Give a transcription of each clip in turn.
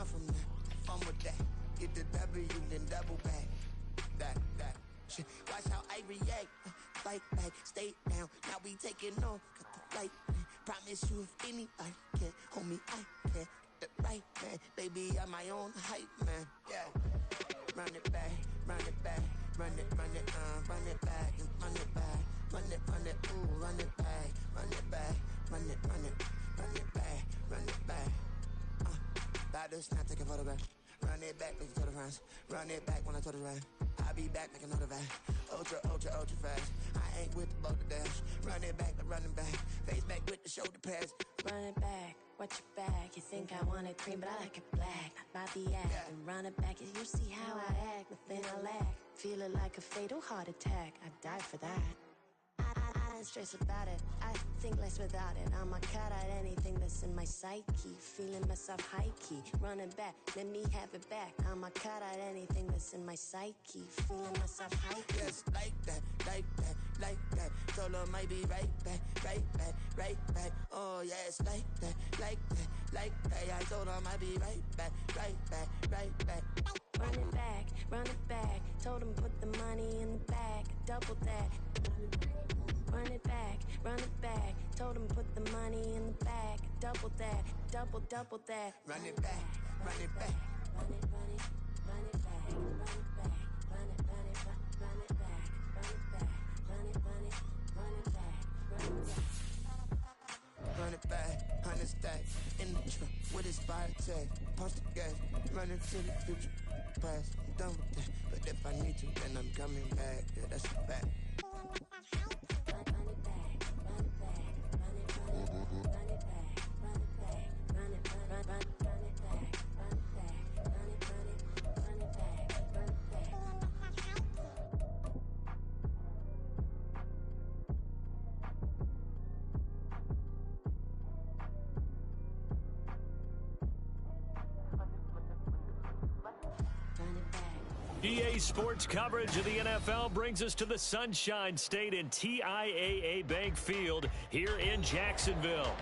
run from that. Fun with that. Get the W, then double back. That. Shit. Watch how I react. Fight back, stay down. Now we taking off. Got the flight. Promise you if anybody can, homie, I can. The right man, baby, I'm my own hype man. Yeah. Run it back, run it back, run it back, run it back, run it, ooh, run it back, run it back, run it back, run it back. About to snap, take a photograph. Run it back, make it to the friends. Run it back when I told it right. I'll be back, make another back. Ultra fast. I ain't with the boat to dash. Run it back, running back. Face back with the shoulder pads. Run it back, watch your back. You think I want it cream, but I like it black. Not by the act. And run it back, you see how I act. Nothing I lack. Feel it like a fatal heart attack. I'd die for that. I don't stress about it. I think less without it. I'ma cut out anything that's in my psyche. Feeling myself high key. Running back, let me have it back. I'ma cut out anything that's in my psyche. Feeling myself high key. Yes, like that. Told her might be right back. Oh, yes, like that. I told her might be right back. Run it back. Told him put the money in the bag. Double that. Run it back. Told him put the money in the bag. Double that. Double that. Run it back. Run it back. Run it back. Run it back. Run it back. Run it back, 100 stack in the truck with his fire tag. Punch the gas, running to the future. Past, I'm done with that. But if I need to, then I'm coming back. Yeah, that's a fact. Run it back, run it back, run it back, run it back, run it back, run it back, run it back, run it back, run it back. EA Sports coverage of the NFL brings us to the Sunshine State and TIAA Bank Field here in Jacksonville.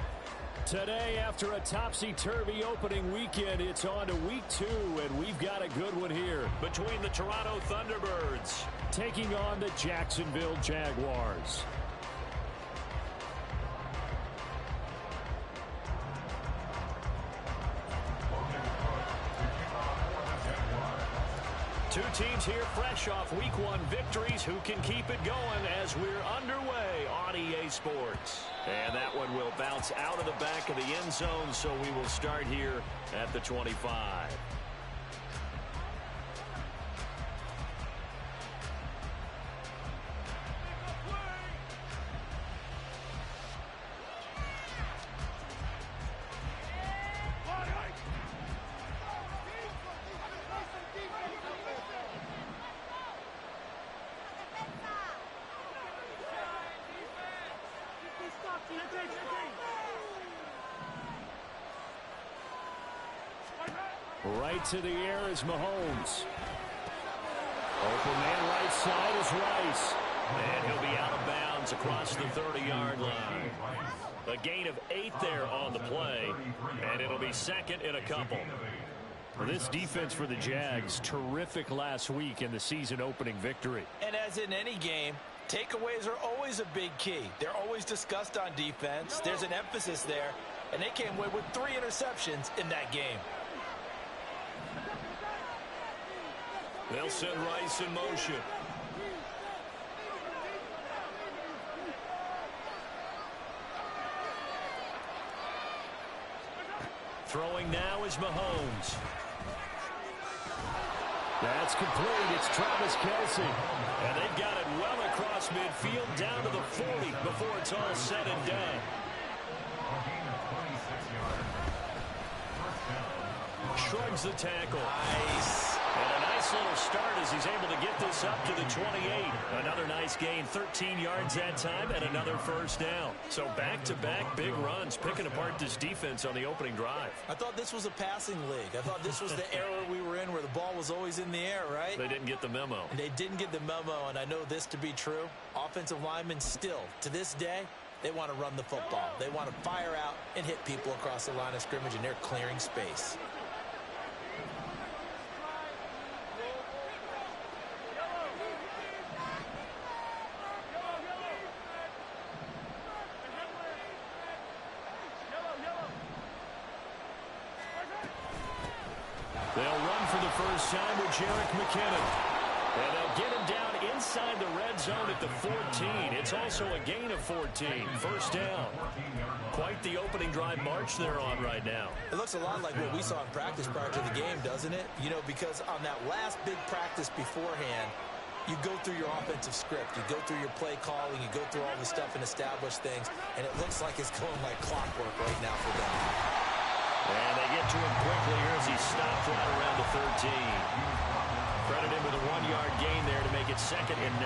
Today, after a topsy-turvy opening weekend, it's on to week 2, and we've got a good one here between the Toronto Thunderbirds taking on the Jacksonville Jaguars. Two teams here fresh off Week 1 victories. Who can keep it going as we're underway on EA Sports? And that one will bounce out of the back of the end zone, so we will start here at the 25. Right to the air is Mahomes. Open man right side is Rice. And he'll be out of bounds across the 30-yard line. A gain of 8 there on the play, and it'll be second in a couple. This defense for the Jags, terrific last week in the season-opening victory. And as in any game, takeaways are always a big key. They're always discussed on defense. There's an emphasis there, and they came away with 3 interceptions in that game. They'll send Rice in motion. Throwing now is Mahomes. That's complete. It's Travis Kelce. And they've got it well across midfield down to the 40 before it's all said and done. Shrugs the tackle. Nice. And a nice little start as he's able to get this up to the 28. Another nice gain, 13 yards that time, and another first down. So back-to-back big runs, picking apart this defense on the opening drive. I thought this was a passing league. I thought this was the era we were in where the ball was always in the air, right? They didn't get the memo. And they didn't get the memo, and I know this to be true. Offensive linemen still, to this day, they want to run the football. They want to fire out and hit people across the line of scrimmage, and they're clearing space. They'll run for the first time with Jerick McKinnon. And they'll get him down inside the red zone at the 14. It's also a gain of 14. First down. Quite the opening drive march they're on right now. It looks a lot like what we saw in practice prior to the game, doesn't it? You know, because on that last big practice beforehand, you go through your offensive script. You go through your play calling. You go through all the stuff and establish things. And it looks like it's going like clockwork right now for them. And they get to him quickly here as he stopped right around the 13. Credit him with a 1-yard gain there to make it 2nd and 9.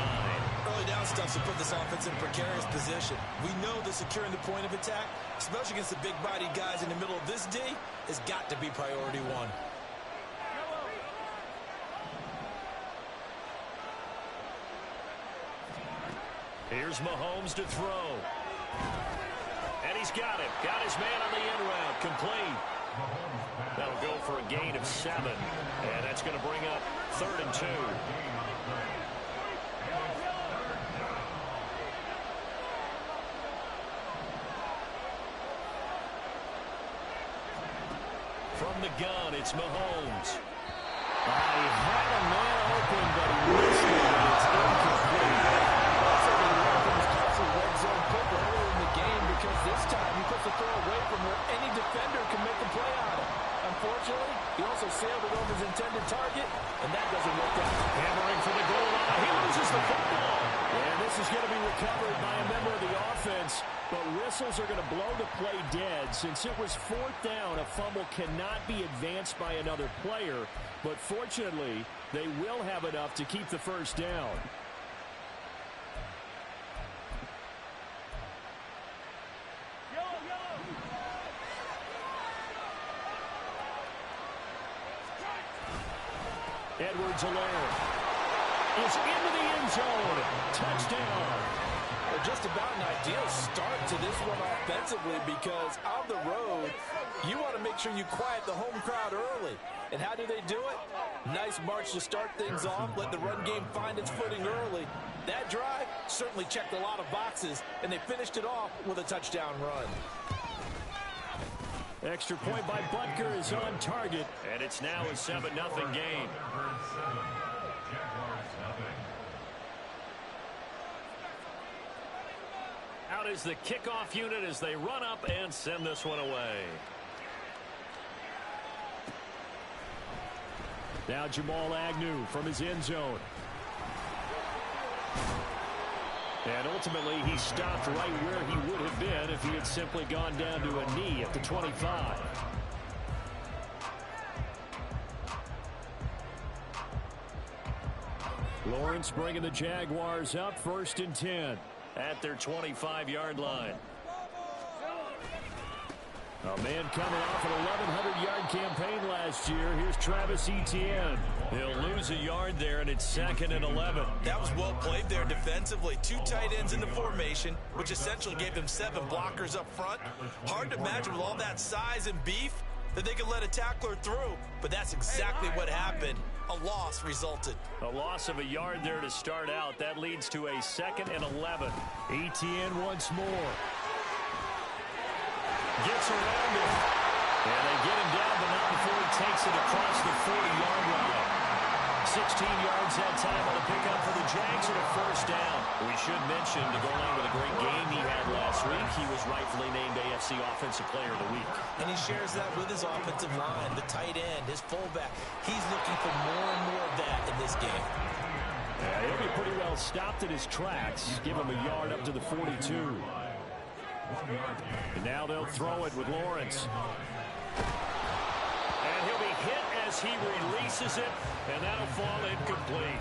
Early down stuff to put this offense in a precarious position. We know that securing the point of attack, especially against the big-bodied guys in the middle of this D, has got to be priority one. Here's Mahomes to throw. And he's got it. Got his man on the end route. Complete. That'll go for a gain of 7. And that's going to bring up 3rd and 2. From the gun, it's Mahomes. He had a man open, but he missed it. It's incomplete. Also, the Americans Kelsey red zone pick earlier in the game because this time he puts the throw away from where any defender can make a play on it. Unfortunately, he also sailed it over his intended target, and that doesn't work out. Hammering for the goal line. He loses the football. And this is going to be recovered by a member of the offense. But whistles are going to blow the play dead. Since it was 4th down, a fumble cannot be advanced by another player. But fortunately, they will have enough to keep the first down. Edwards alone. Is into the end zone. Touchdown. Well, just about an ideal start to this one offensively because on the road, you want to make sure you quiet the home crowd early. And how do they do it? Nice march to start things off. Let the run game find its footing early. That drive certainly checked a lot of boxes, and they finished it off with a touchdown run. Extra point by Butker is on target, and it's now a 7-0 game. Out is the kickoff unit as they run up and send this one away. Now Jamal Agnew from his end zone. And ultimately, he stopped right where he would have been if he had simply gone down to a knee at the 25. Lawrence bringing the Jaguars up 1st and 10 at their 25-yard line. A man coming off an 1,100-yard campaign last year. Here's Travis Etienne. They'll lose a yard there, and it's 2nd and 11. That was well played there defensively. 2 tight ends in the formation, which essentially gave them 7 blockers up front. Hard to imagine with all that size and beef that they could let a tackler through, but that's exactly what happened. A loss resulted. A loss of a yard there to start out. That leads to a 2nd and 11. Etienne once more. Gets around him. And they get him down, but not before he takes it across the 40-yard line. 16 yards that time on the pickup for the Jags and a first down. We should mention to go along with a great game he had last week. He was rightfully named AFC Offensive Player of the Week. And he shares that with his offensive line, the tight end, his fullback. He's looking for more and more of that in this game. Yeah, he'll be pretty well stopped in his tracks. Give him a yard up to the 42. And now they'll throw it with Lawrence. And he'll be hit as he releases it, and that'll fall incomplete.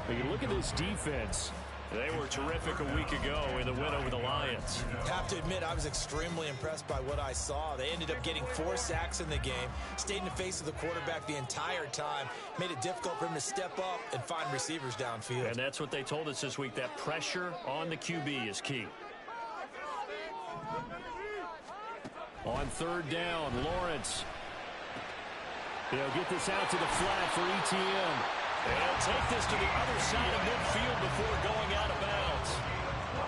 But you look at this defense. They were terrific a week ago in the win over the Lions. Have to admit, I was extremely impressed by what I saw. They ended up getting 4 sacks in the game, stayed in the face of the quarterback the entire time, made it difficult for him to step up and find receivers downfield. And that's what they told us this week, that pressure on the QB is key. On 3rd down, Lawrence. They'll get this out to the flat for Etienne. And he'll take this to the other side of midfield before going out of bounds.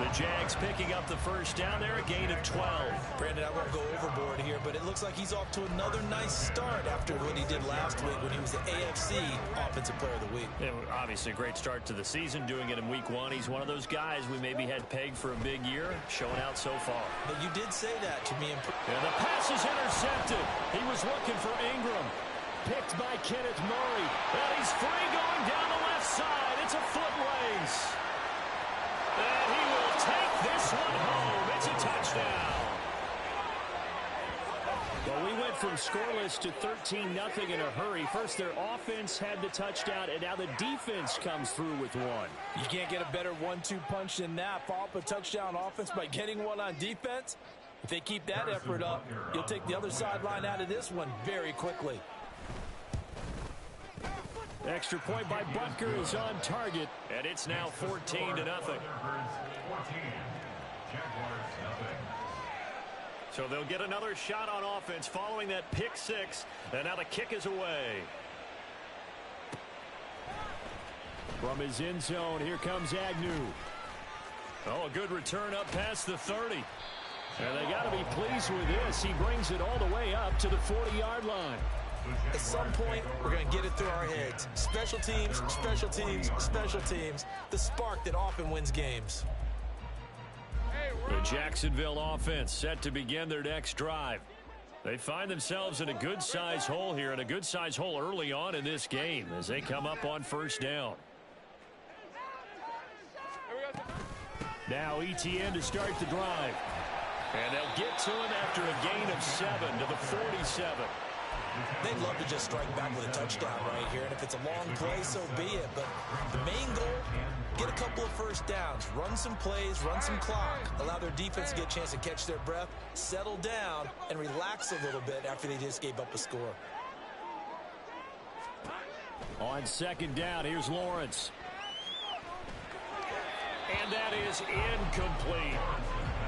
The Jags picking up the first down there, a gain of 12. Brandon, I won't go overboard here, but it looks like he's off to another nice start after what he did last week when he was the AFC Offensive Player of the Week. Yeah, obviously a great start to the season, doing it in week 1. He's one of those guys we maybe had pegged for a big year, showing out so far. But you did say that to me. Yeah, the pass is intercepted. He was looking for Ingram. Picked by Kenneth Murray. And he's free going down the left side. It's a foot race. And he will take this one home. It's a touchdown. Well, we went from scoreless to 13-0 in a hurry. First, their offense had the touchdown, and now the defense comes through with one. You can't get a better 1-2 punch than that. Follow up a touchdown offense by getting one on defense. If they keep that effort up, you'll take the other sideline out of this one very quickly. Extra point by Butker is on target, and it's now 14-0. So they'll get another shot on offense following that pick six, and now the kick is away. From his end zone, here comes Agnew. Oh, a good return up past the 30. And they got to be pleased with this. He brings it all the way up to the 40-yard line. At some point, we're going to get it through our heads. Special teams, special teams, special teams. The spark that often wins games. The Jacksonville offense set to begin their next drive. They find themselves in a good-sized hole here, and a good-sized hole early on in this game as they come up on first down. Now ETN to start the drive. And they'll get to him after a gain of 7 to the 47. They'd love to just strike back with a touchdown right here, and if it's a long play, so be it. But the main goal, get a couple of first downs, run some plays, run some clock, allow their defense to get a chance to catch their breath, settle down, and relax a little bit after they just gave up a score. On second down, here's Lawrence. And that is incomplete.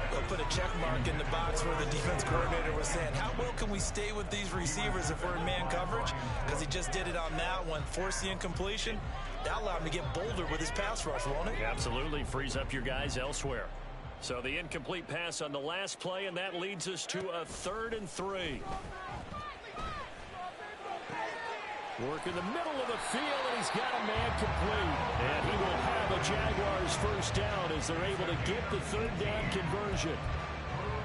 They'll put a check mark in the box where the defense coordinator was saying, how well can we stay with these receivers if we're in man coverage? Because he just did it on that one, forced the incompletion. That allowed him to get bolder with his pass rush, won't it? Absolutely, frees up your guys elsewhere. So the incomplete pass on the last play, and that leads us to a 3rd and 3. Work in the middle of the field, and he's got a man complete. And he will have a Jaguars first down as they're able to get the 3rd down conversion.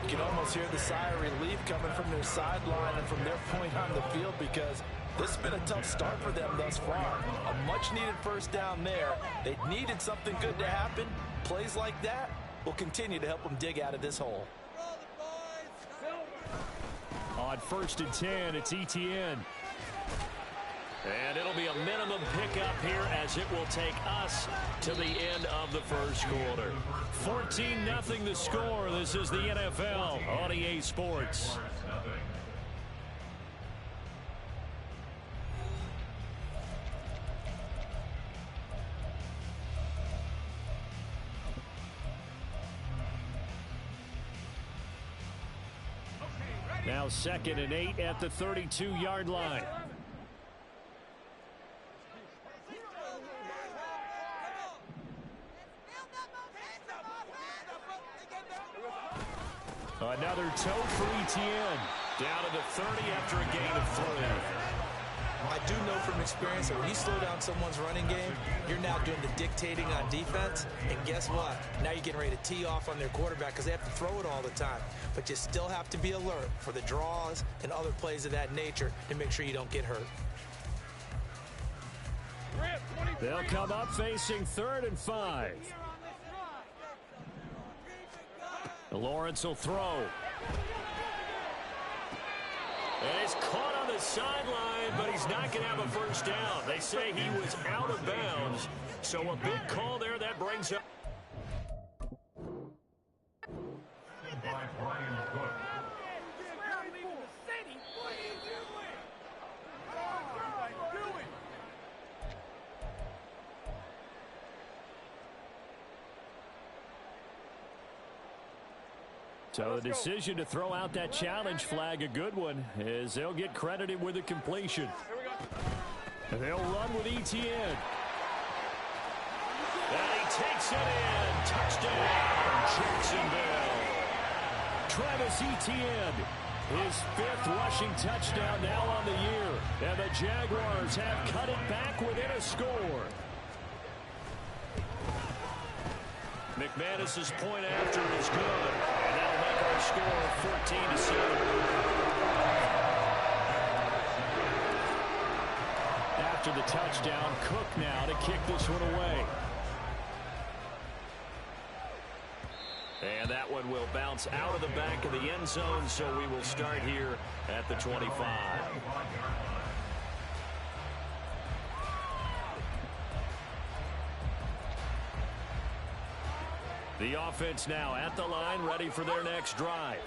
You can almost hear the sigh of relief coming from their sideline and from their point on the field, because this has been a tough start for them thus far. A much-needed first down there. They needed something good to happen. Plays like that will continue to help them dig out of this hole. On 1st and 10, it's ETN. And it'll be a minimum pickup here as it will take us to the end of the first quarter. 14-0 the score. This is the NFL on EA Sports. Now 2nd and 8 at the 32-yard line. Another toe for ETN. Down to the 30 after a gain of 3. I do know from experience that when you slow down someone's running game, you're now doing the dictating on defense. And guess what? Now you're getting ready to tee off on their quarterback because they have to throw it all the time. But you still have to be alert for the draws and other plays of that nature to make sure you don't get hurt. They'll come up facing 3rd and 5. Lawrence will throw. And it's caught on the sideline, but he's not going to have a first down. They say he was out of bounds. So a big call there that brings up. So the decision to throw out that challenge flag, a good one, as they'll get credited with a completion. And they'll run with ETN. And he he takes it in. Touchdown, Jacksonville. Travis Etienne, his 5th rushing touchdown now on the year. And the Jaguars have cut it back within a score. McManus's point after is good. And that'll make our score 14-7. After the touchdown, Cook now to kick this one away. And that one will bounce out of the back of the end zone, so we will start here at the 25. The offense now at the line, ready for their next drive.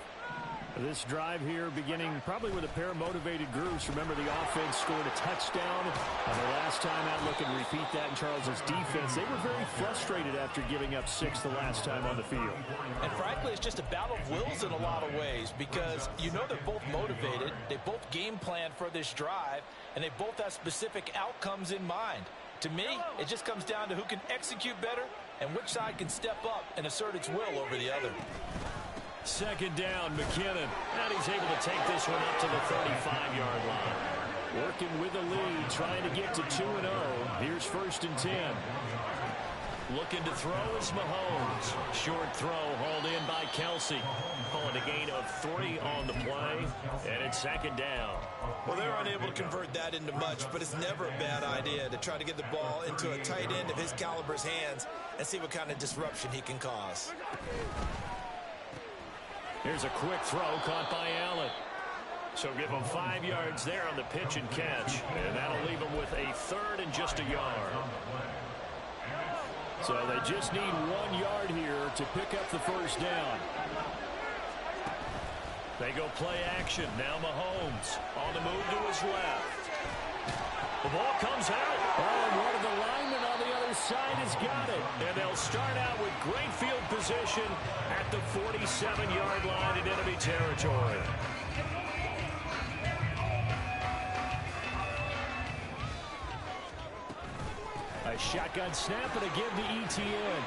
This drive here beginning probably with a pair of motivated groups. Remember, the offense scored a touchdown on the last time out. Look and repeat that in Charles's defense. They were very frustrated after giving up 6 the last time on the field. And frankly, it's just a battle of wills in a lot of ways because you know they're both motivated. They both game plan for this drive, and they both have specific outcomes in mind. To me, it just comes down to who can execute better and which side can step up and assert its will over the other. Second down, McKinnon. And he's able to take this one up to the 35-yard line. Working with the lead, trying to get to 2-0. Here's 1st and 10. Looking to throw is Mahomes. Short throw hauled in by Kelsey. Calling a gain of 3 on the play. And it's 2nd down. Well, they're unable to convert that into much, but it's never a bad idea to try to get the ball into a tight end of his caliber's hands and see what kind of disruption he can cause. Here's a quick throw caught by Allen. So give him 5 yards there on the pitch and catch. And that'll leave him with a 3rd and just a yard. So they just need 1 yard here to pick up the 1st down. They go play action. Now Mahomes on the move to his left. The ball comes out. Oh, and one of the linemen on the other side has got it. And they'll start out with great field position at the 47-yard line in enemy territory. A shotgun snap and a give to Etienne.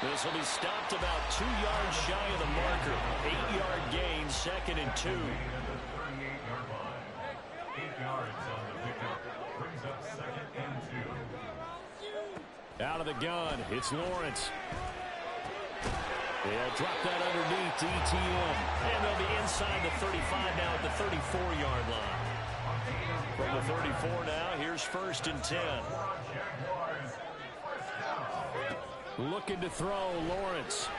This will be stopped about 2 yards shy of the marker. 8-yard gain, 2nd and 2. 38-yard line. 8 yards on the pickup. Brings up 2nd and 2. Out of the gun, it's Lawrence. They'll drop that underneath to Etienne. And they'll be inside the 35 now at the 34-yard line. From the 34 now, here's 1st and 10. Looking to throw, Lawrence.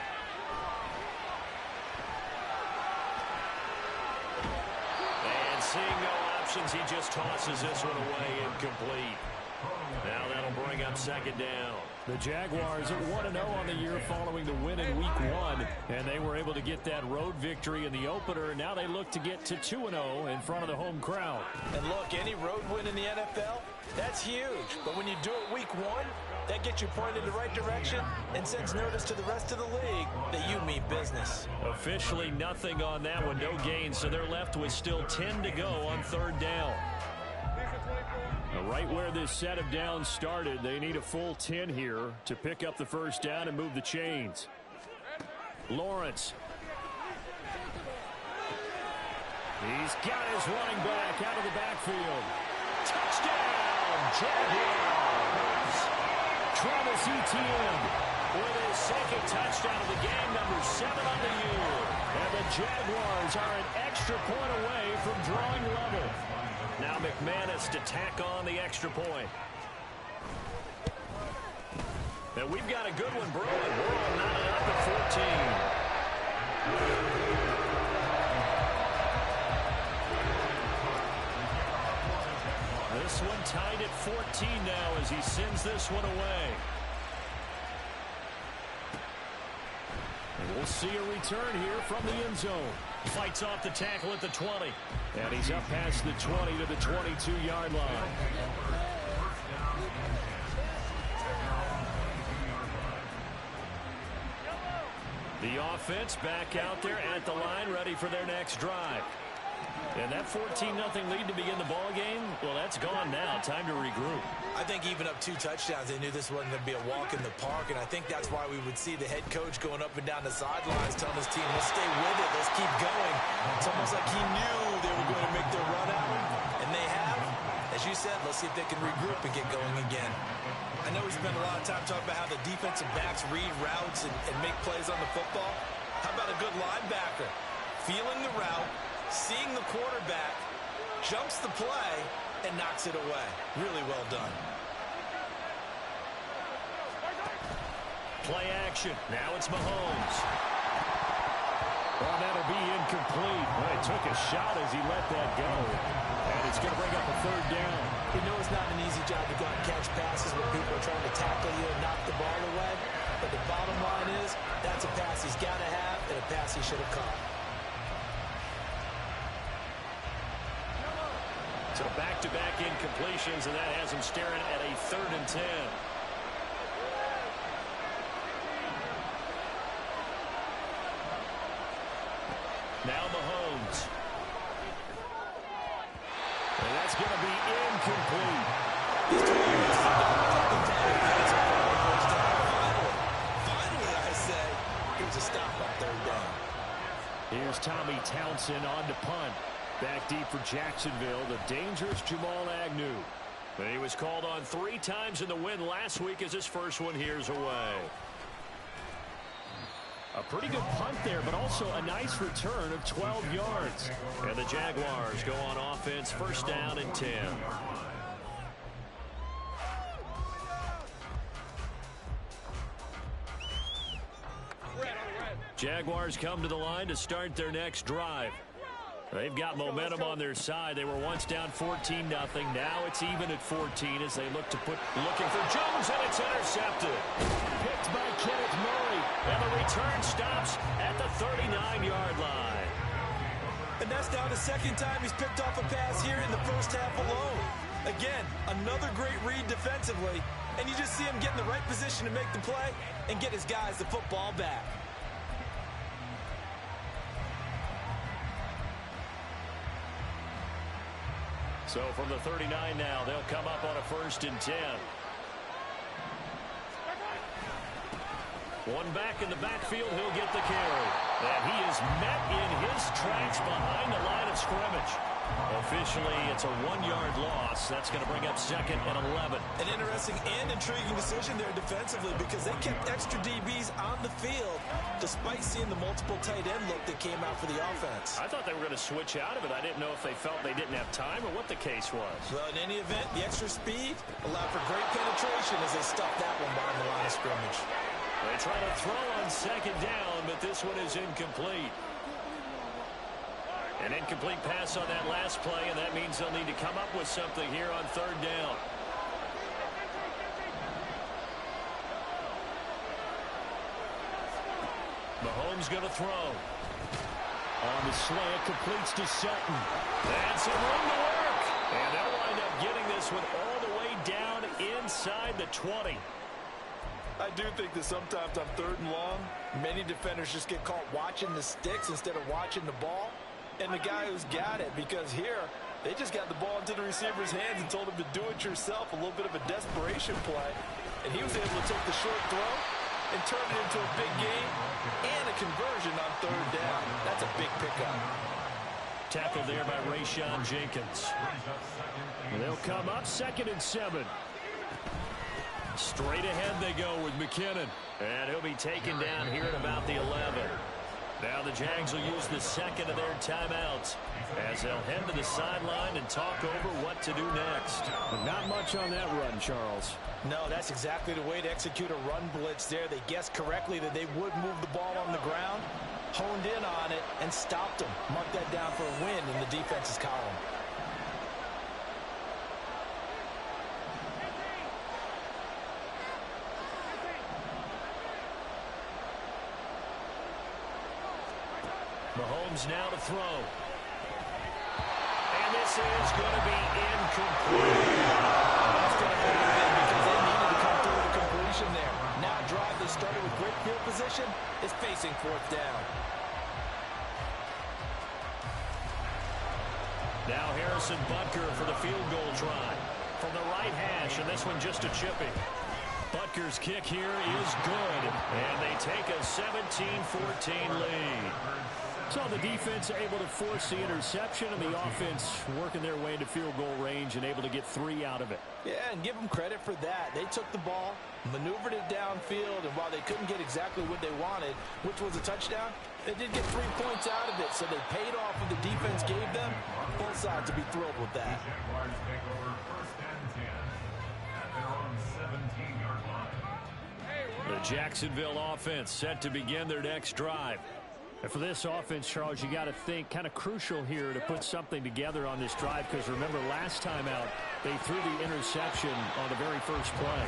And seeing no options, he just tosses this one away incomplete. Now that'll bring up 2nd down. The Jaguars are 1-0 on the year following the win in Week 1, and they were able to get that road victory in the opener, and now they look to get to 2-0 in front of the home crowd. And look, any road win in the NFL, that's huge. But when you do it Week 1, that gets you pointed in the right direction and sends notice to the rest of the league that you mean business. Officially nothing on that one, no gain, so they're left with still 10 to go on 3rd down. Right where this set of downs started, they need a full 10 here to pick up the 1st down and move the chains. Lawrence. He's got his running back out of the backfield. Touchdown, Jaguars! Travis Etienne with his 2nd touchdown of the game, number 7 on the year. And the Jaguars are an extra point away from drawing level. Now McManus to tack on the extra point. And we've got a good one brewing. We're all knotted up at 14. This one tied at 14 now as he sends this one away. And we'll see a return here from the end zone. Fights off the tackle at the 20. And he's up past the 20 to the 22-yard line. The offense back out there at the line, ready for their next drive. And that 14-0 lead to begin the ball game, well, that's gone now. Time to regroup. I think even up 2 touchdowns, they knew this wasn't going to be a walk in the park, and I think that's why we would see the head coach going up and down the sidelines telling his team, let's stay with it, let's keep going. It's almost like he knew they were going to make their run out, and they have. As you said, let's see if they can regroup and get going again. I know we spent a lot of time talking about how the defensive backs read routes and make plays on the football. How about a good linebacker? Feeling the route, seeing the quarterback, jumps the play, and knocks it away. Really well done. Play action. Now it's Mahomes. Well, that'll be incomplete. Well, he took a shot as he let that go. And it's going to bring up a 3rd down. You know it's not an easy job to go out and catch passes when people are trying to tackle you and knock the ball away. But the bottom line is, that's a pass he's got to have and a pass he should have caught. So back-to-back incompletions, and that has him staring at a 3rd and 10. Now Mahomes. And that's going to be incomplete. Finally, I say, here's a stop on 3rd down. Here's Tommy Townsend on to punt. Back deep for Jacksonville, the dangerous Jamal Agnew. And he was called on 3 times in the win last week as his first one here's away. A pretty good punt there, but also a nice return of 12 yards. And the Jaguars go on offense, 1st down and 10. Jaguars come to the line to start their next drive. They've got momentum on their side. They were once down 14-0. Now it's even at 14 as they looking for Jones, and it's intercepted. Picked by Kenneth Murray, and the return stops at the 39-yard line. And that's now the 2nd time he's picked off a pass here in the first half alone. Again, another great read defensively, and you just see him get in the right position to make the play and get his guys the football back. So from the 39 now, they'll come up on a 1st and 10. One back in the backfield, he'll get the carry. And he is met in his tracks behind the line of scrimmage. Officially, it's a 1-yard loss. That's going to bring up 2nd and 11. An interesting and intriguing decision there defensively because they kept extra DBs on the field despite seeing the multiple tight end look that came out for the offense. I thought they were going to switch out of it. I didn't know if they felt they didn't have time or what the case was. Well, in any event, the extra speed allowed for great penetration as they stuffed that one behind the line of scrimmage. They try to throw on 2nd down, but this one is incomplete. An incomplete pass on that last play, and that means they'll need to come up with something here on 3rd down. Mahomes going to throw. On the slant, completes to Sutton. That's some room to work. And they'll wind up getting this one all the way down inside the 20. I do think that sometimes on 3rd and long, many defenders just get caught watching the sticks instead of watching the ball. And the guy who's got it, because here, they just got the ball into the receiver's hands and told him to do it yourself, a little bit of a desperation play. And he was able to take the short throw and turn it into a big gain and a conversion on 3rd down. That's a big pickup. Tackled there by Rayshon Jenkins. They'll come up 2nd and 7. Straight ahead they go with McKinnon. And he'll be taken down here at about the 11. Now the Jags will use the 2nd of their timeouts as they'll head to the sideline and talk over what to do next. But not much on that run, Charles. No, that's exactly the way to execute a run blitz there. They guessed correctly that they would move the ball on the ground, honed in on it, and stopped them. Mark that down for a win in the defense's column. Mahomes now to throw. And this is going to be incomplete. That's going to be good because they needed to come through with a completion there. Now a drive they started with great field position is facing 4th down. Now Harrison Butker for the field goal try. From the right hash, and this one just a chippy. Butker's kick here is good, and they take a 17-14 lead. So the defense able to force the interception, and the offense working their way into field goal range and able to get 3 out of it. Yeah, and give them credit for that. They took the ball, maneuvered it downfield, and while they couldn't get exactly what they wanted, which was a touchdown, they did get 3 points out of it, so they paid off what the defense gave them. Both sides will be thrilled with that. Jaguars take over 1st and 10 at their own 17-yard line. The Jacksonville offense set to begin their next drive. And for this offense, Charles, you got to think kind of crucial here to put something together on this drive, because remember last time out they threw the interception on the very first play.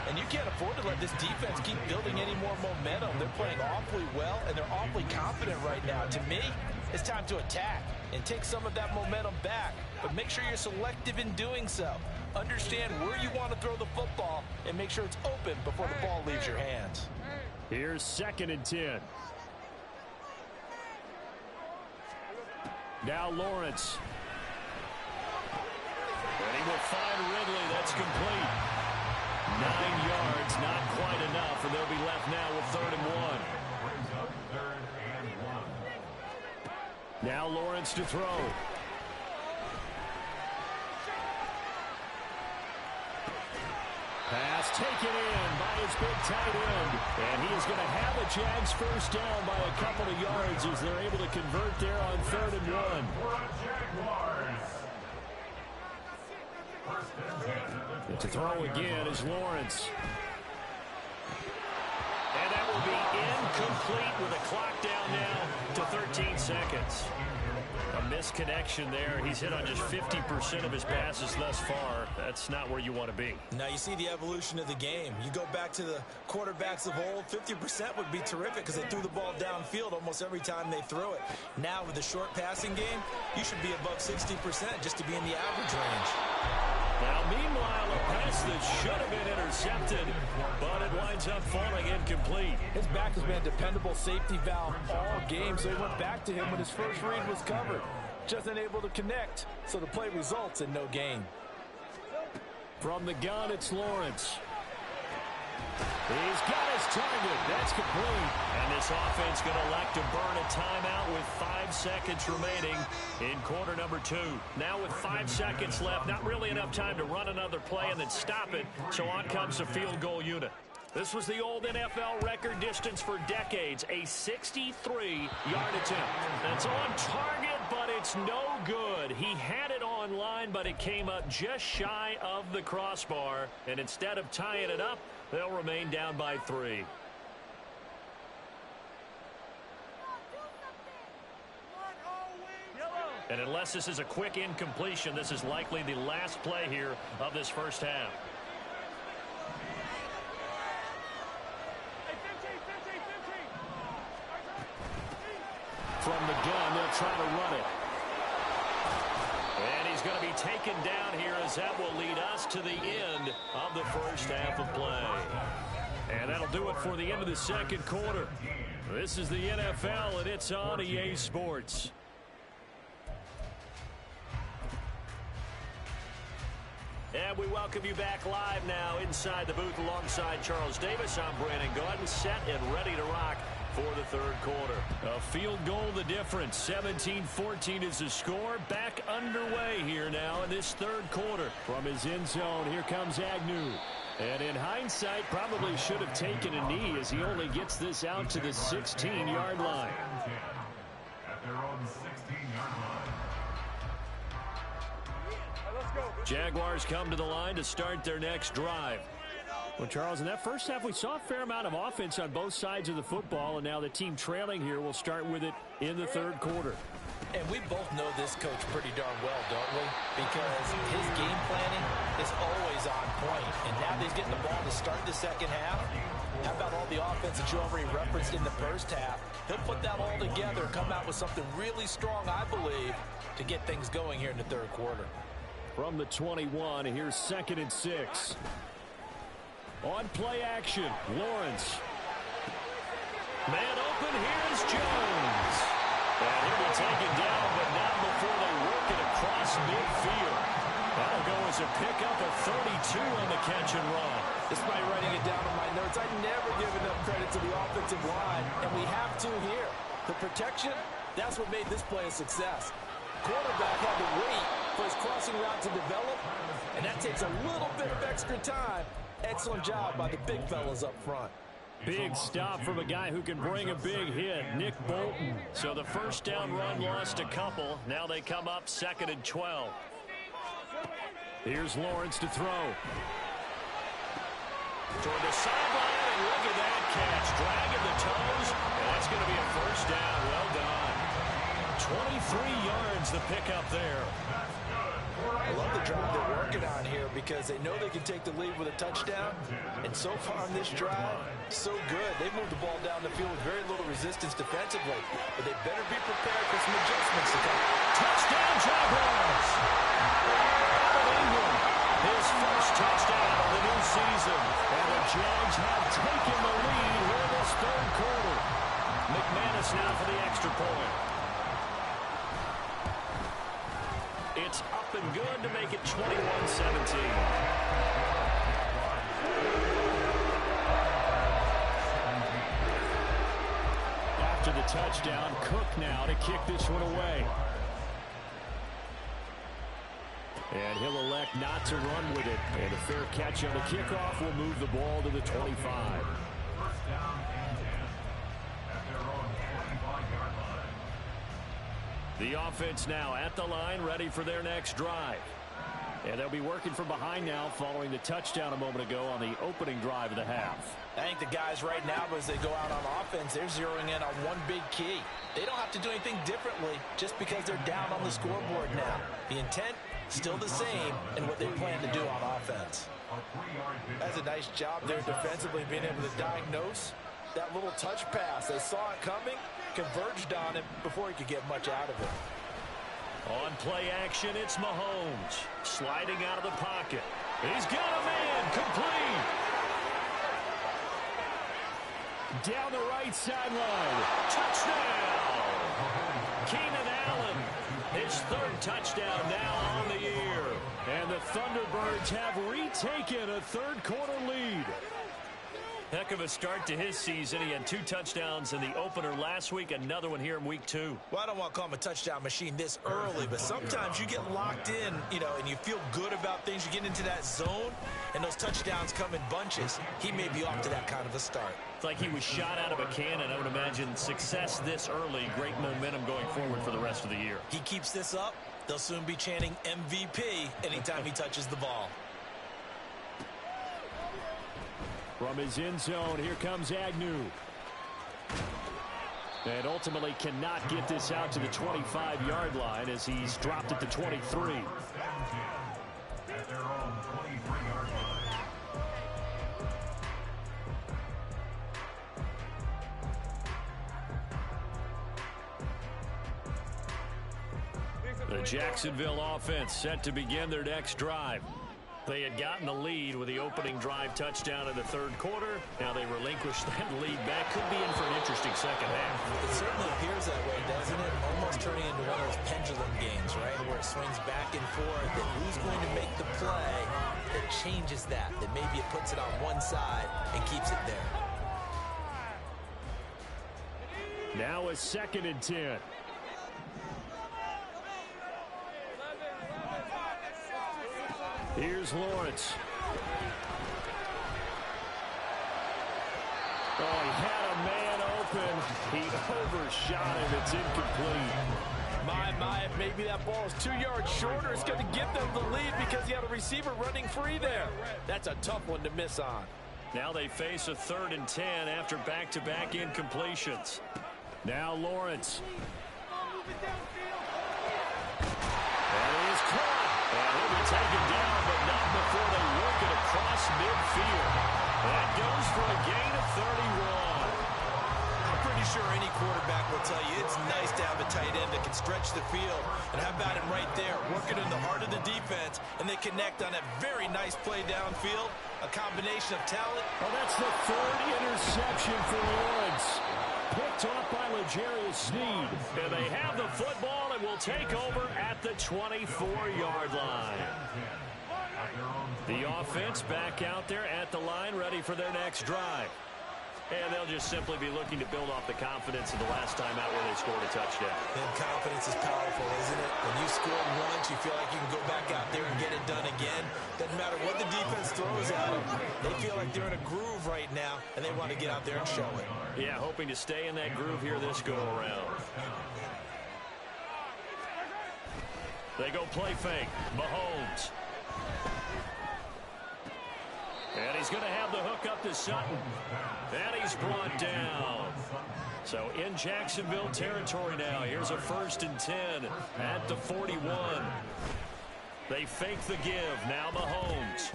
And you can't afford to let this defense keep building any more momentum. They're playing awfully well, and they're awfully confident right now. To me, it's time to attack and take some of that momentum back. But make sure you're selective in doing so. Understand where you want to throw the football and make sure it's open before the ball leaves your hands. Here's 2nd and 10. Now Lawrence. And he will find Ridley. That's complete. 9 yards, not quite enough, and they'll be left now with 3rd and 1. Brings up 3rd and 1. Now Lawrence to throw. Pass taken in by his big tight end. And he is going to have a Jags first down by a couple of yards as they're able to convert there on 3rd and 1. To throw again is Lawrence. And that will be incomplete with a clock down now to 13 seconds. A misconnection there. He's hit on just 50% of his passes thus far. That's not where you want to be. Now you see the evolution of the game. You go back to the quarterbacks of old, 50% would be terrific because they threw the ball downfield almost every time they threw it. Now with the short passing game, you should be above 60% just to be in the average range. Now, meanwhile, a pass that should have been intercepted, but it winds up falling incomplete. His back has been a dependable safety valve all game, so he went back to him when his first read was covered. Just unable to connect, so the play results in no gain. From the gun, it's Lawrence. He's got his target. That's complete. And this offense going to elect to burn a timeout with 5 seconds remaining in quarter number 2. Now with 5 seconds left, not really enough time to run another play and then stop it. So on comes the field goal unit. This was the old NFL record distance for decades, a 63-yard attempt. That's on target, but it's no good. He had it on line, but it came up just shy of the crossbar. And instead of tying it up, they'll remain down by 3. And unless this is a quick incompletion, this is likely the last play here of this first half. From the gun, they'll try to run it. And he's going to be taken down here as that will lead us to the end of the first half of play. And that'll do it for the end of the second quarter. This is the NFL, and it's on EA Sports. And we welcome you back live now inside the booth alongside Charles Davis. I'm Brandon Gaudin, set and ready to rock for the third quarter. A field goal the difference. 17-14 is the score. Back underway here now in this third quarter. From his end zone, here comes Agnew. And in hindsight, probably should have taken a knee as he only gets this out to the 16-yard line. At their own 16-yard line. Jaguars come to the line to start their next drive. Well, Charles, in that first half, we saw a fair amount of offense on both sides of the football, and now the team trailing here will start with it in the third quarter. And we both know this coach pretty darn well, don't we? Because his game planning is always on point. And now that he's getting the ball to start the second half, how about all the offense that you already referenced in the first half? He'll put that all together, come out with something really strong, I believe, to get things going here in the third quarter. From the 21, here's 2nd and 6. On play action, Lawrence. Man open, here's Jones. And he'll be taken down, but not before they work it across midfield. That'll go as a pickup of 32 on the catch and run. Despite writing it down on my notes, I never give enough credit to the offensive line, and we have to here. The protection, that's what made this play a success. Quarterback had to wait for his crossing route to develop, and that takes a little bit of extra time. Excellent job by the big fellas up front. Big stop from a guy who can bring a big hit, Nick Bolton. So the first down run lost a couple. Now they come up 2nd and 12. Here's Lawrence to throw. Toward the sideline, and look at that catch. Dragging the toes, and that's going to be a first down. Well done. 23 yards the pickup there. I love the drive they're working on here because they know they can take the lead with a touchdown. And so far on this drive, so good. They moved the ball down the field with very little resistance defensively. But they better be prepared for some adjustments to come. Touchdown, Jaguars! Ingram, his first touchdown of the new season. And the Jags have taken the lead here this third quarter. McManus now for the extra point. It's up and good to make it 21-17. After the touchdown, Cook now to kick this one away. And he'll elect not to run with it. And a fair catch on the kickoff will move the ball to the 25. First down and 10 at their own 25-yard line. The offense now at the line, ready for their next drive. And they'll be working from behind now following the touchdown a moment ago on the opening drive of the half. I think the guys right now, as they go out on offense, they're zeroing in on one big key. They don't have to do anything differently just because they're down on the scoreboard now. The intent, still the same, and what they plan to do on offense. That's a nice job there defensively, being able to diagnose that little touch pass. They saw it coming, converged on him before he could get much out of it. On play action, it's Mahomes. Sliding out of the pocket. He's got a man, complete. Down the right sideline. Touchdown! Keenan Allen. His third touchdown now on the year. And the Thunderbirds have retaken a third quarter lead. Heck of a start to his season. He had 2 touchdowns in the opener last week, another one here in week 2. Well, I don't want to call him a touchdown machine this early, but sometimes you get locked in, and you feel good about things. You get into that zone, and those touchdowns come in bunches. He may be off to that kind of a start. It's like he was shot out of a cannon. I would imagine success this early, great momentum going forward for the rest of the year. He keeps this up, they'll soon be chanting MVP anytime he touches the ball. From his end zone, here comes Agnew. And ultimately cannot get this out to the 25-yard line as he's dropped at the 23. At their own 23-yard line. The Jacksonville offense set to begin their next drive. They had gotten the lead with the opening drive touchdown in the third quarter. Now they relinquish that lead back. Could be in for an interesting second half. It certainly appears that way, doesn't it? Almost turning into one of those pendulum games, right? Where it swings back and forth. And who's going to make the play that changes that? That maybe it puts it on one side and keeps it there. Now a 2nd and 10. Here's Lawrence. Oh, he had a man open. He overshot him. It's incomplete. My, maybe that ball is 2 yards shorter. It's going to give them the lead because he had a receiver running free there. That's a tough one to miss on. Now they face a 3rd and 10 after back-to-back incompletions. Now Lawrence. And he is caught. And he'll be taken down, but not before they work it across midfield. That goes for a gain of 31. I'm pretty sure any quarterback will tell you it's nice to have a tight end that can stretch the field. And how about him right there, working in the heart of the defense, and they connect on a very nice play downfield. A combination of talent. Oh, that's the 3rd interception for Lawrence. Picked off up by L'Jarius Sneed. And they have the football and will take over at the 24-yard line. The offense back out there at the line, ready for their next drive. And they'll just simply be looking to build off the confidence of the last time out where they scored a touchdown. And confidence is powerful, isn't it? When you scored once, you feel like you can go back out there and get it done again. Doesn't matter what the defense throws at them. They feel like they're in a groove right now, and they want to get out there and show it. Yeah, hoping to stay in that groove here this go-around. They go play fake. Mahomes. And he's going to have the hook up to Sutton. And he's brought down. So in Jacksonville territory now. Here's a 1st and 10 at the 41. They fake the give. Now Mahomes.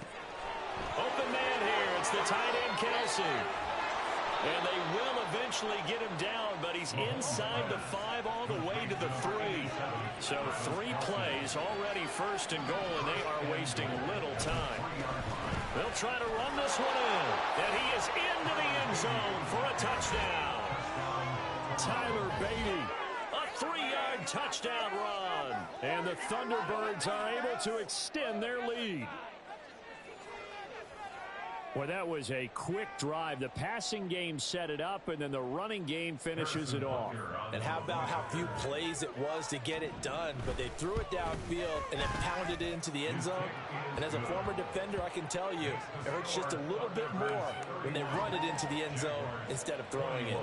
Open man here. It's the tight end Kelsey. And they will eventually get him down, but he's inside the 5 all the way to the 3. So 3 plays already 1st and goal, and they are wasting little time. They'll try to run this one in, and he is into the end zone for a touchdown. Tyler Beatty, a 3-yard touchdown run. And the Thunderbirds are able to extend their lead. Well, that was a quick drive. The passing game set it up, and then the running game finishes it off. And how about how few plays it was to get it done, but they threw it downfield and then pounded it into the end zone. And as a former defender, I can tell you, it hurts just a little bit more when they run it into the end zone instead of throwing it.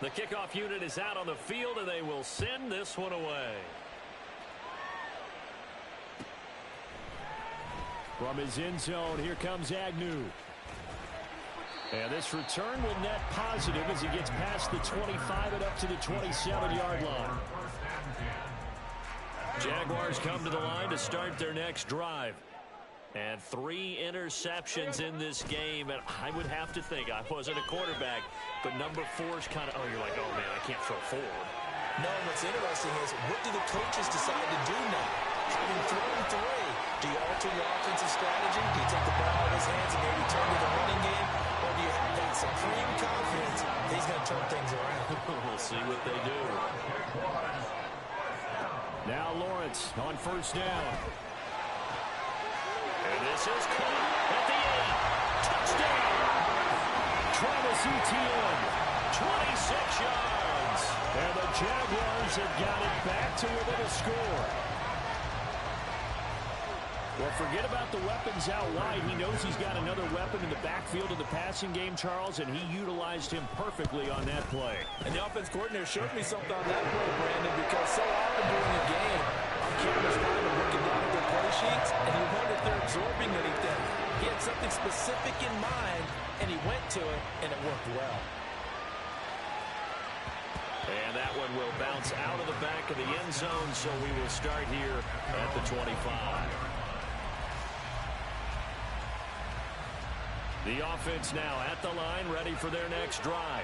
The kickoff unit is out on the field, and they will send this one away. From his end zone, here comes Agnew. And this return will net positive as he gets past the 25 and up to the 27-yard line. Jaguars come to the line to start their next drive. And 3 interceptions in this game. And I would have to think, I wasn't a quarterback, but number 4 is kind of, you're like, oh, man, I can't throw forward. No, what's interesting is, what do the coaches decide to do now? Having thrown 3, do you alter your offensive strategy? Do you take the ball out of his hands and maybe turn to the running game? Or do you have that supreme confidence that he's going to turn things around? We'll see what they do. Now Lawrence on 1st down. And this is caught at the 8. Touchdown! Travis Etienne, 26 yards. And the Jaguars have got it back to within a score. Well, forget about the weapons out wide. He knows he's got another weapon in the backfield of the passing game, Charles, and he utilized him perfectly on that play. And the offense coordinator showed me something on that play, Brandon, because so often during the game, our camera's kind of looking down at their play sheets, and you wonder if they're absorbing anything. He had something specific in mind, and he went to it, and it worked well. And that one will bounce out of the back of the end zone, so we will start here at the 25. The offense now at the line, ready for their next drive.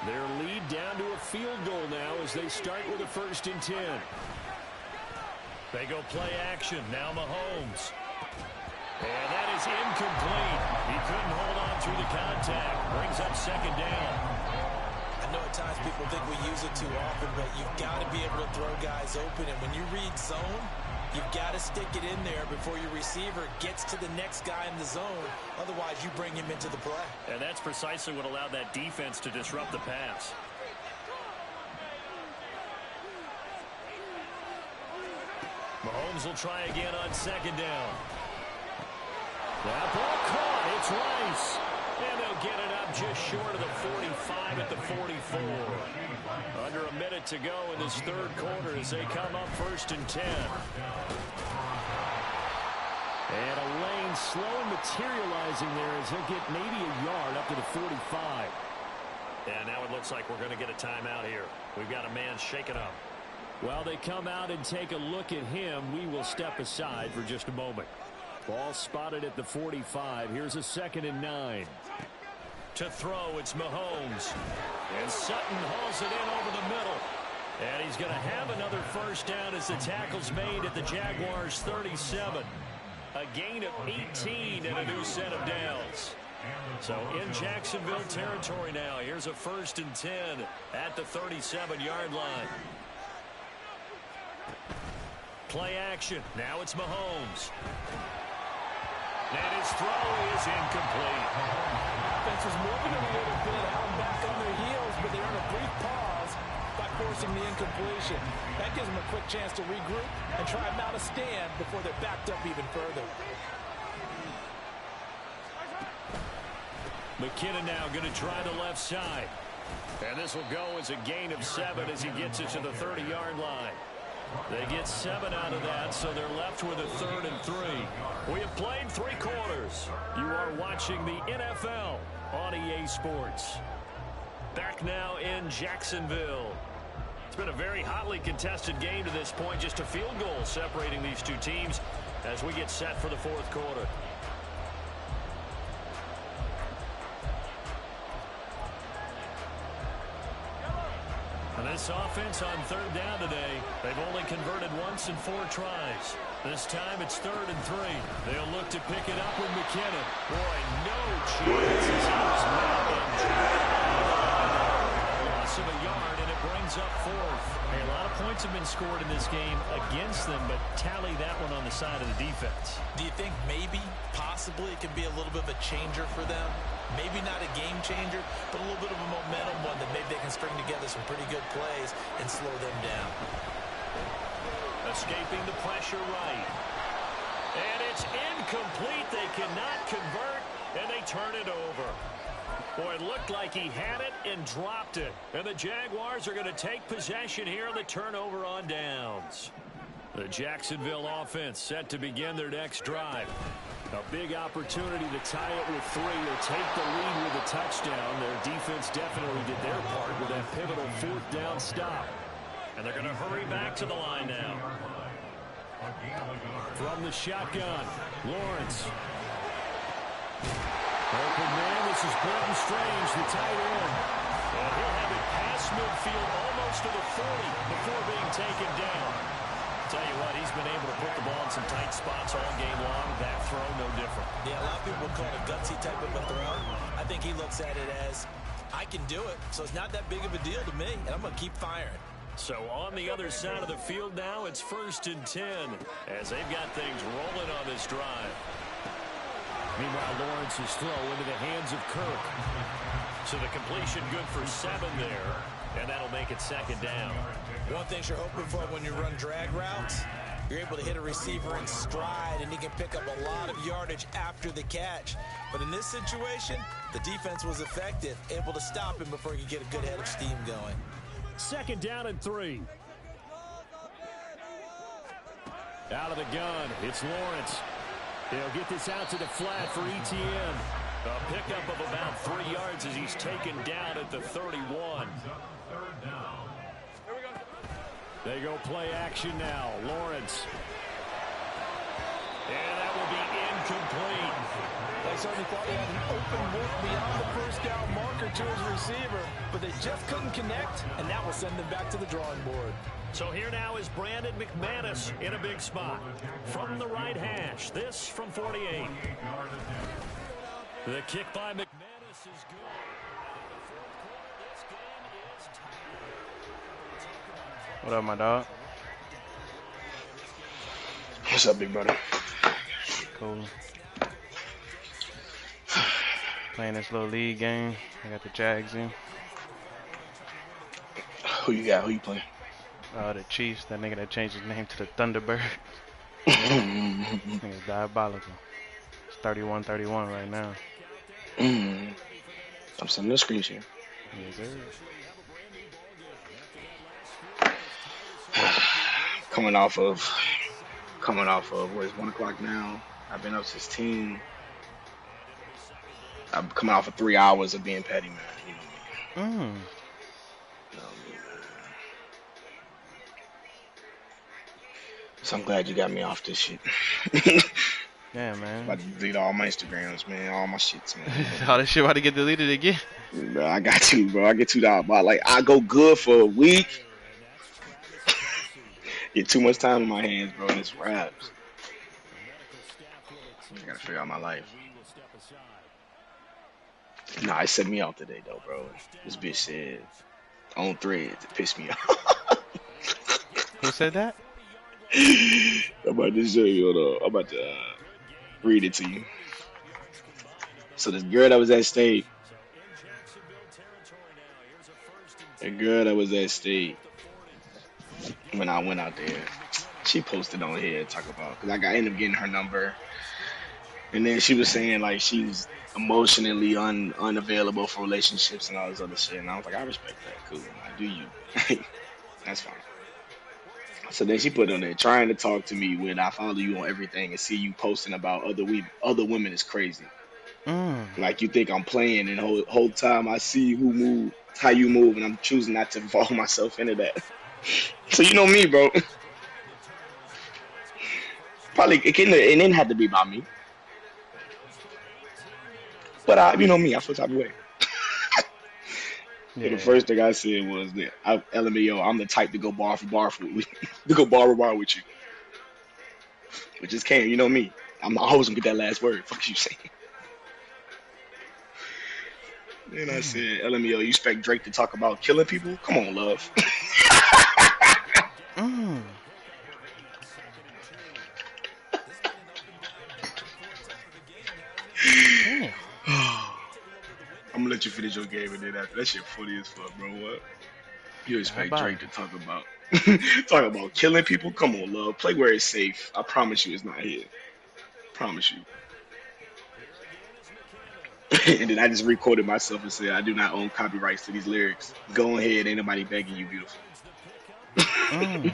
Their lead down to a field goal now as they start with a 1st and 10. They go play action. Now Mahomes. And that is incomplete. He couldn't hold on through the contact. Brings up 2nd down. I know at times people think we use it too often, but you've got to be able to throw guys open. And when you read zone, you've got to stick it in there before your receiver gets to the next guy in the zone. Otherwise, you bring him into the play. And that's precisely what allowed that defense to disrupt the pass. Mahomes will try again on 2nd down. That ball caught. It's Rice. And they'll get it up just short of the 45 at the 44. Under a minute to go in this 3rd quarter as they come up 1st and 10. And a lane slow and materializing there as they'll get maybe a yard up to the 45. And now it looks like we're going to get a timeout here. We've got a man shaken up. While they come out and take a look at him, we will step aside for just a moment. Ball spotted at the 45. Here's a 2nd and 9. To throw, it's Mahomes. And Sutton hauls it in over the middle. And he's going to have another 1st down as the tackle's made at the Jaguars' 37. A gain of 18 and a new set of downs. So in Jacksonville territory now. Here's a 1st and 10 at the 37-yard line. Play action. Now it's Mahomes. And his throw is incomplete. Offense was moving a little bit out back on their heels, but they earned a brief pause by forcing the incompletion. That gives them a quick chance to regroup and try and mount a stand before they're backed up even further. McKinnon now going to try the left side. And this will go as a gain of 7 as he gets it to the 30-yard line. They get 7 out of that, so they're left with a 3rd and 3. We have played 3 quarters. You are watching the NFL on EA Sports. Back now in Jacksonville. It's been a very hotly contested game to this point. Just a field goal separating these two teams as we get set for the 4th quarter. And this offense on 3rd down today, they've only converted once in 4 tries. This time it's 3rd and 3. They'll look to pick it up with McKinnon. Boy, no chances. He was not in loss of a yard, and it brings up 4th. Hey, a lot of points have been scored in this game against them, but tally that one on the side of the defense. Do you think maybe, possibly, it could be a little bit of a changer for them? Maybe not a game changer, but a little bit of a momentum one that maybe they can string together some pretty good plays and slow them down. Escaping the pressure right. And it's incomplete. They cannot convert, and they turn it over. Boy, it looked like he had it and dropped it. And the Jaguars are going to take possession here on the turnover on downs. The Jacksonville offense set to begin their next drive. A big opportunity to tie it with 3 or take the lead with a touchdown. Their defense definitely did their part with that pivotal 4th down stop. And they're going to hurry back to the line now. From the shotgun, Lawrence. Open man, this is Burton Strange, the tight end. And he'll have it past midfield almost to the 40 before being taken down. Tell you what, he's been able to put the ball in some tight spots all game long. That throw, no different. Yeah, a lot of people call it a gutsy type of a throw. I think he looks at it as, I can do it, so it's not that big of a deal to me, and I'm going to keep firing. So on the other side of the field now, it's 1st and 10 as they've got things rolling on this drive. Meanwhile, Lawrence's throw into the hands of Kirk. So the completion good for 7 there, and that'll make it 2nd down. One thing you're hoping for when you run drag routes, you're able to hit a receiver in stride, and he can pick up a lot of yardage after the catch. But in this situation, the defense was effective, able to stop him before he could get a good head of steam going. 2nd down and 3. Out of the gun, it's Lawrence. He'll get this out to the flat for ETN. A pickup of about 3 yards as he's taken down at the 31. They go play action now. Lawrence. And that will be incomplete. They certainly thought he had an open look beyond the 1st down marker to his receiver, but they just couldn't connect, and that will send them back to the drawing board. So here now is Brandon McManus in a big spot. From the right hash, this from 48. The kick by McManus is good. What up, my dog? What's up, big brother? Cool. Playing this little league game. I got the Jags in. Who you got? Who you playing? The Chiefs. That nigga that changed his name to the Thunderbird. Nigga's diabolical. It's 31-31 right now. I'm sending the screen share. Yes, sir. Coming off of what is 1 o'clock now. I've been up since 10. I'm coming off of 3 hours of being petty, man. You know me. You know me, man. So I'm glad you got me off this shit. Yeah, man. About to delete all my Instagrams, man. All my shits, man. All this shit about to get deleted again? Bro, I got to, bro. I get $2. But like, I go good for a week. Get too much time in my hands, bro, and it's raps. I gotta figure out my life. Nah, it set me off today though, bro. This bitch said on threads. It pissed me off. Who said that? I'm about to show you. Hold on. I'm about to read it to you. So this girl that was at state, a girl that was at state when I went out there, she posted on here talk about because I ended up getting her number, and then she was saying like she's emotionally unavailable for relationships and all this other shit, and I was like, I respect that, cool, I do you, that's fine. So then she put on there trying to talk to me when I follow you on everything and see you posting about other women is crazy. Mm. Like you think I'm playing, and whole time I see who move, how you move, and I'm choosing not to involve myself into that. So you know me, bro. Probably it didn't have to be about me, but you know me, I feel the type of way. So the Yeah. first thing I said was that LMAO, I'm the type to go bar for bar to go bar for bar with you, but just can't. You know me, I'm always gonna get that last word. Fuck you saying. Then I said, LMAO, you expect Drake to talk about killing people? Come on, love. Mm. Damn. I'm gonna let you finish your game, and then after that shit funny as fuck, bro. What? You How expect about Drake it? to talk about killing people? Come on, love. Play where it's safe. I promise you, it's not here. Promise you. And then I just recorded myself and said, I do not own copyrights to these lyrics. Go ahead, ain't nobody begging you, beautiful. Mm.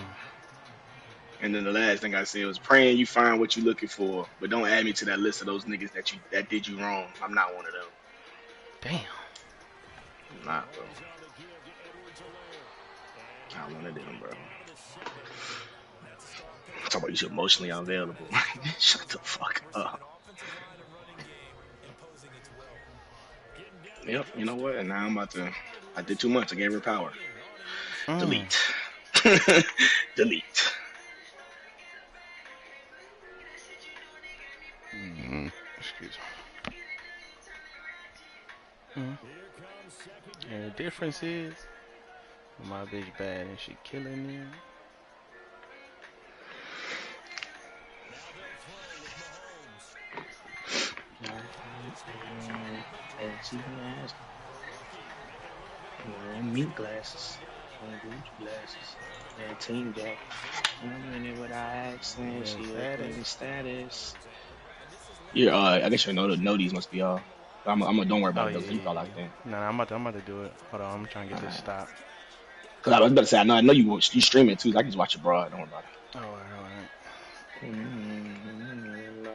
And then the last thing I said was praying you find what you're looking for, but don't add me to that list of those niggas that did you wrong. I'm not one of them. Damn. I'm not, bro. Not one of them, bro. Talk about you emotionally unavailable. Shut the fuck up. Yep, you know what? And now I'm about to. I did too much. I gave her power. Mm. Delete. Delete. Excuse me. Mm. And the difference is, my bitch bad and she killing me. Fancy glasses. Meat glasses. Gucci glasses. And team jacket. I'm in it without accent. Real She status. upgrading status. Yeah, I guess your know these must be all. Don't worry Oh about it yeah, though. yeah, You yeah. probably locked in. Nah, I'm about to do it. Hold on, I'm trying to get this Alright. stop. Cause I was about to say, I know you stream it too. So I can just watch it broad. Don't worry about Alright. it.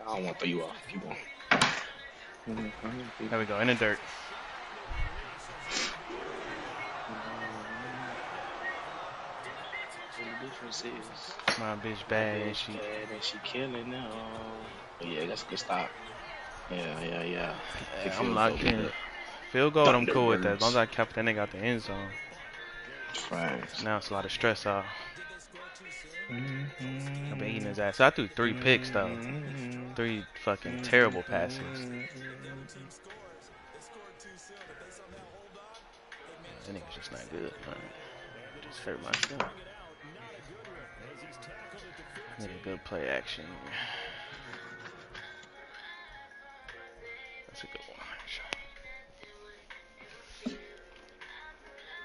I don't want to throw you off. Keep going. There we go, in the dirt. The difference is My bitch my bad and bitch she. bad and she killing now. Oh yeah, that's a good stop. Yeah. Kick I'm field goal locked be in. good. Field goal, I'm cool with that. As long as Thunderbirds. I kept that nigga out the end zone. Facts. Now it's a lot of stress off. I've been eating his Mm-hmm. ass. So I threw 3 picks though. Mm-hmm. 3 fucking terrible passes. That nigga's just not good, man. Just hurt myself. Need a good play action. That's a good one, actually.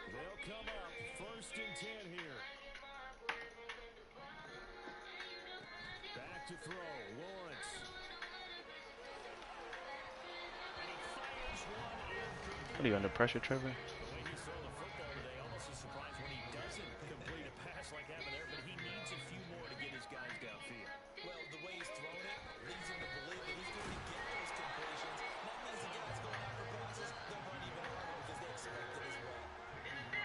They'll come up 1st and 10 here. Back to throw, Lawrence. What are you under pressure, Trevor? The way he's throwing the football today, almost a surprise when he doesn't complete a pass like having there, but he needs a few more to get his guys downfield. Well, the way he's throwing it leads him to believe that he's going to get those completions. That means the guys going after passes, they're not even early because they expect it as well.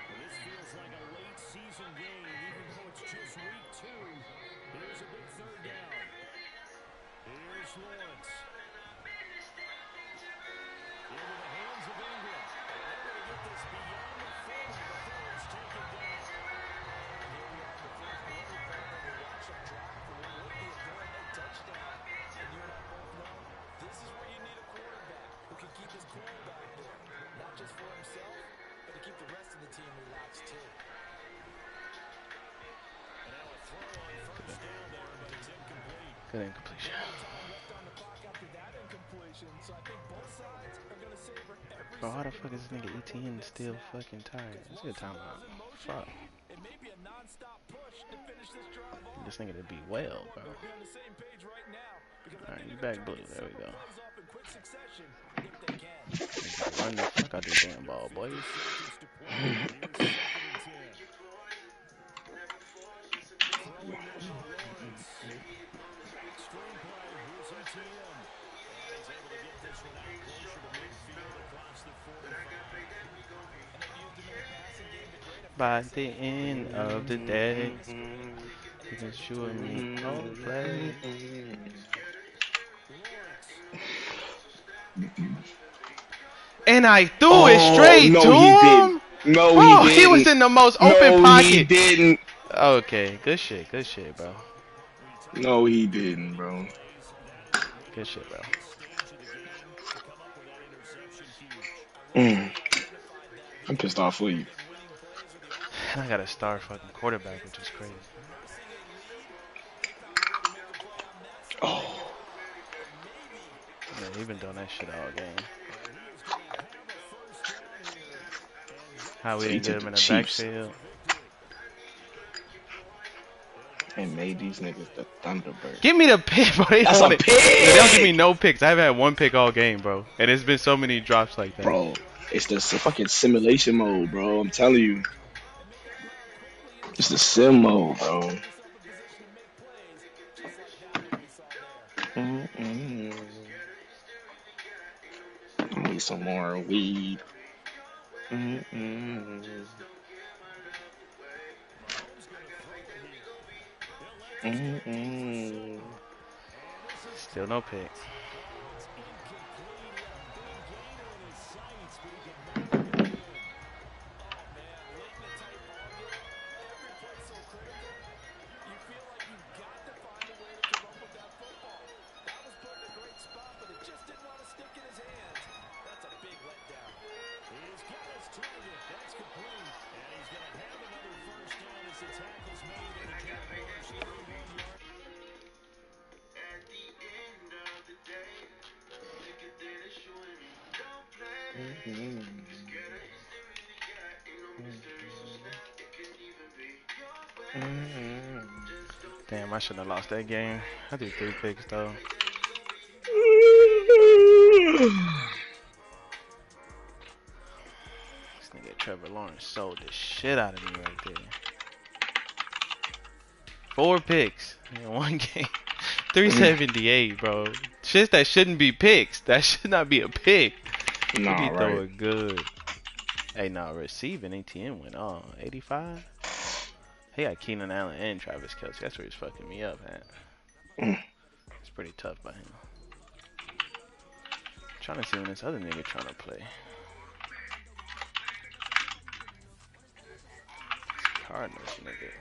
Well, this feels like a late season game, even though it's just week 2. Here's a big 3rd down. Here's Lawrence. Into the hands of Ingram. Able to get this beyond the 40 before he's taken down. Here we are in the fourth quarter, Kramer. We watch him drive, and we look at throwing that touchdown. And you and I both know this is where you need a quarterback who can keep his cool back there. Good incompletion. Bro, how the fuck is this nigga ETN still fucking tired? Let's get a timeout. Fuck. This nigga to be well, bro. Alright, you back blue. There we go. Run the fuck out this damn ball, boys. By the end of the day, you can shoot me all play. And I threw it straight to him. No, bro, he didn't. He was in the most open pocket. No, he didn't. Okay, good shit, bro. No, he didn't, bro. Good shit, bro. I'm pissed off for you. And I got a star fucking quarterback, which is crazy. Oh. Yeah, he been doing that shit all game. How we didn't get him in the backfield. And made these niggas the Thunderbird. Give me the pick, bro. That's a pick! They don't give me no picks. I've had one pick all game, bro. And it's been so many drops like that. Bro, it's the fucking simulation mode, bro. I'm telling you. It's the sim mode, bro. I need some more weed. Still no pick. Damn, I shouldn't have lost that game. I did 3 picks though. This nigga Trevor Lawrence sold the shit out of me right there. 4 picks in one game. 378, bro. Shit that shouldn't be picks. That should not be a pick. Nah, he right. throw it good. Hey, nah, receiving ATM went 85. He got Keenan Allen and Travis Kelce. That's where he's fucking me up at. It's pretty tough by him. I'm trying to see when this other nigga trying to play. Cardinals nigga.